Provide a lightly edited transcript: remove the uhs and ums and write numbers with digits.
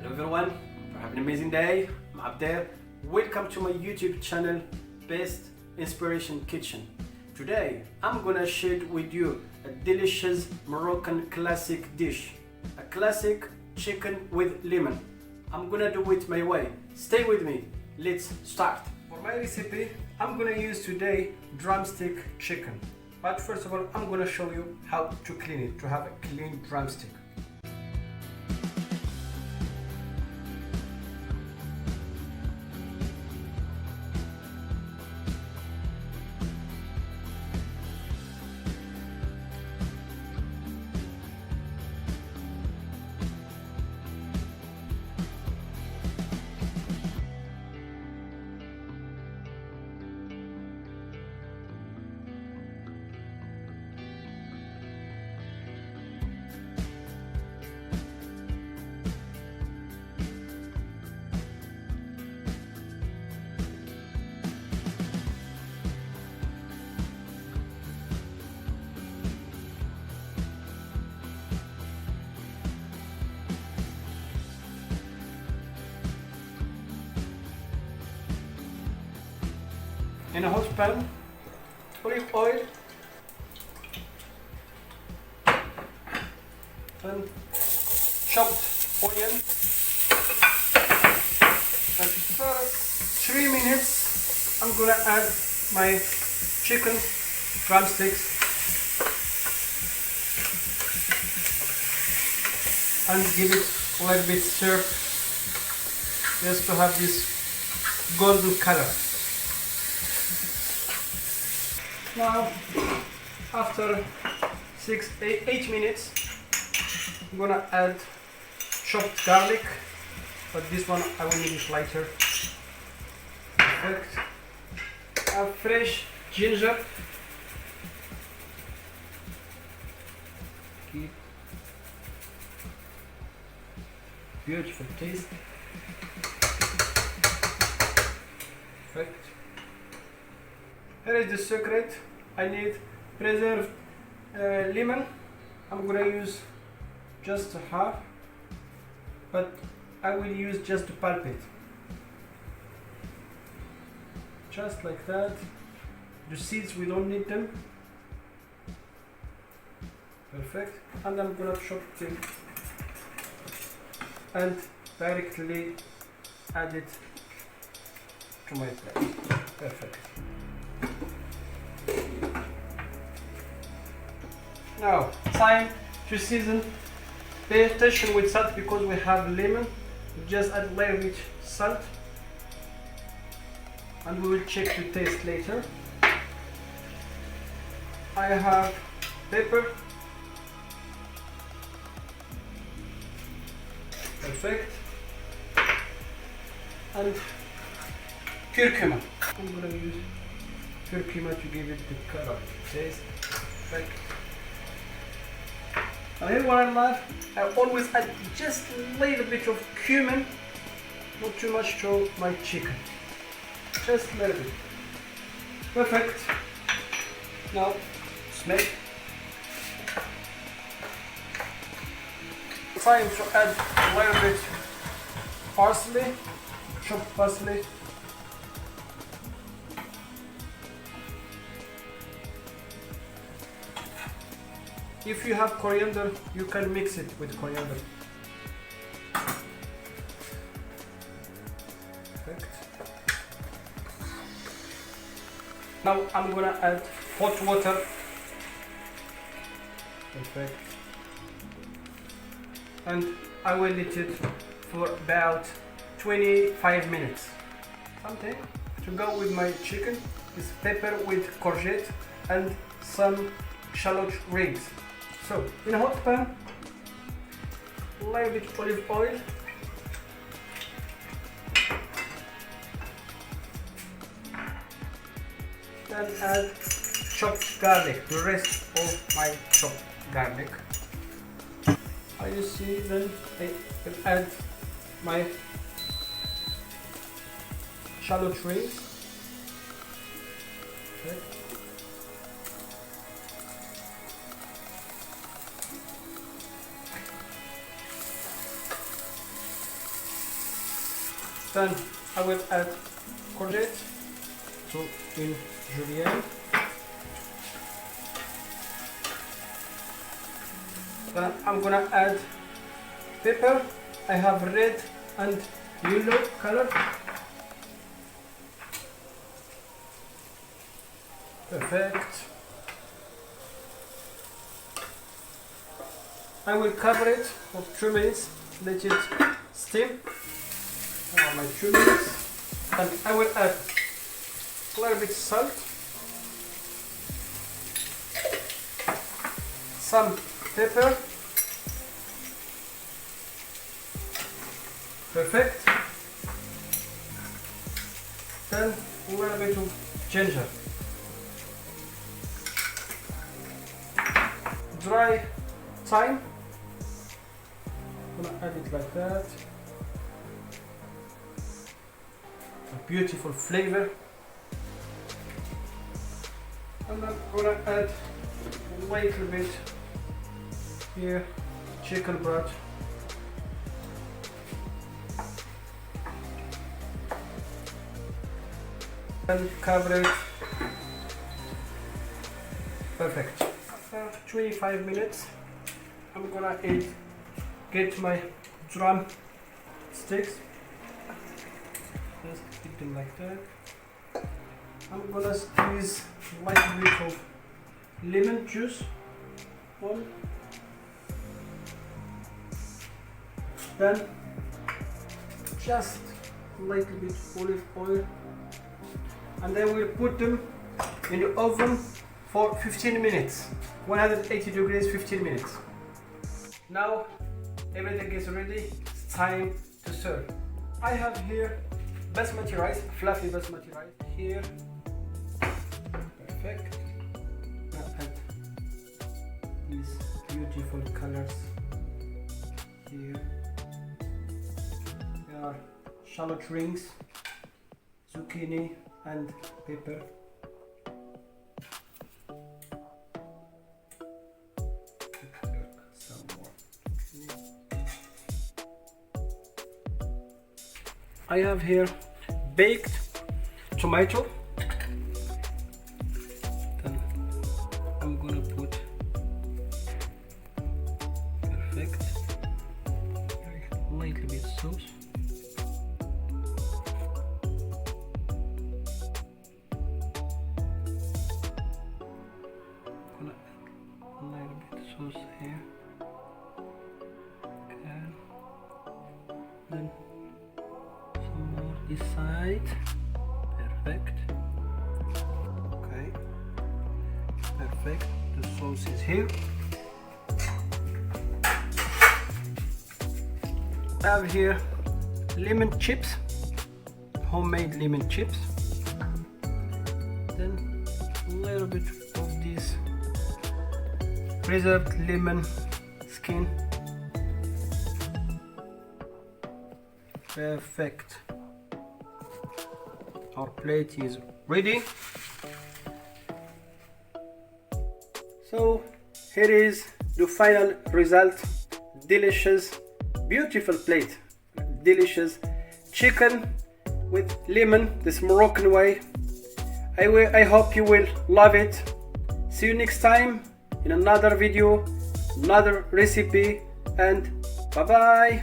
Hello everyone, for having an amazing day. I'm Abdel. Welcome to my YouTube channel, Best Inspiration Kitchen. Today I'm gonna share with you a delicious Moroccan classic dish, a classic chicken with lemon. I'm gonna do it my way. Stay with me. Let's start. For my recipe, I'm gonna use today drumstick chicken. But first of all, I'm gonna show you how to clean it, to have a clean drumstick. In a hot pan, olive oil and chopped onion, and for 3 minutes I'm gonna add my chicken drumsticks and give it a little bit stir just to have this golden color. Now, after 8 minutes, I'm gonna add chopped garlic, but this one I will need it later. Perfect. A fresh ginger. Keep beautiful taste. Perfect. Here is the secret. I need preserved lemon. I'm gonna use just half, but I will use just to pulp it. Just like that. The seeds, we don't need them. Perfect. And I'm gonna chop it and directly add it to my plate. Perfect. Now, time to season. Pay attention with salt because we have lemon. We just add a little bit salt and we will check the taste later. I have pepper. Perfect. And curcuma. I'm gonna use curcuma to give it the color, taste. Perfect. Now here what I love, I always add just a little bit of cumin, not too much to my chicken, just a little bit. Perfect. Now smell. Time to add a little bit parsley, chopped parsley. If you have coriander, you can mix it with coriander. Perfect. Now I'm gonna add hot water. Perfect. And I will let it for about 25 minutes. Something to go with my chicken is pepper with courgette and some shallot rings. So, in a hot pan, a little bit olive oil, then add chopped garlic, the rest of my chopped garlic. As you see, then I will add my shallot rings. Okay. Then I will add courgette, so in julienne. Then I'm gonna add pepper. I have red and yellow color. Perfect. I will cover it for 2 minutes, let it steam. My 2 minutes. And I will add a little bit salt, some pepper. Perfect. Then a little bit of ginger. Dry thyme. I'm gonna add it like that. A beautiful flavor. And I'm gonna add a little bit here chicken broth. And cover it. Perfect. After 25 minutes, I'm gonna get my drumsticks. Just keep them like that. I'm gonna squeeze a little bit of lemon juice on. Then just a little bit olive oil. And then we'll put them in the oven for 15 minutes, 180 degrees, 15 minutes. Now everything is ready, it's time to serve. I have here basmati rice, fluffy basmati rice here. Perfect. Now add these beautiful colors here. There are shallot rings, zucchini and pepper. Some more. I have here baked tomato. Then I'm gonna put perfect a little bit sauce. A little bit sauce here. Okay. Then some more this side. Perfect. Okay. Perfect. The sauce is here. I have here lemon chips, homemade lemon chips. Then a little bit of this preserved lemon skin. Perfect. Our plate is ready. So here is the final result. Delicious, beautiful plate. Delicious chicken with lemon, this Moroccan way. I hope you will love it. See you next time in another video, another recipe, and bye bye.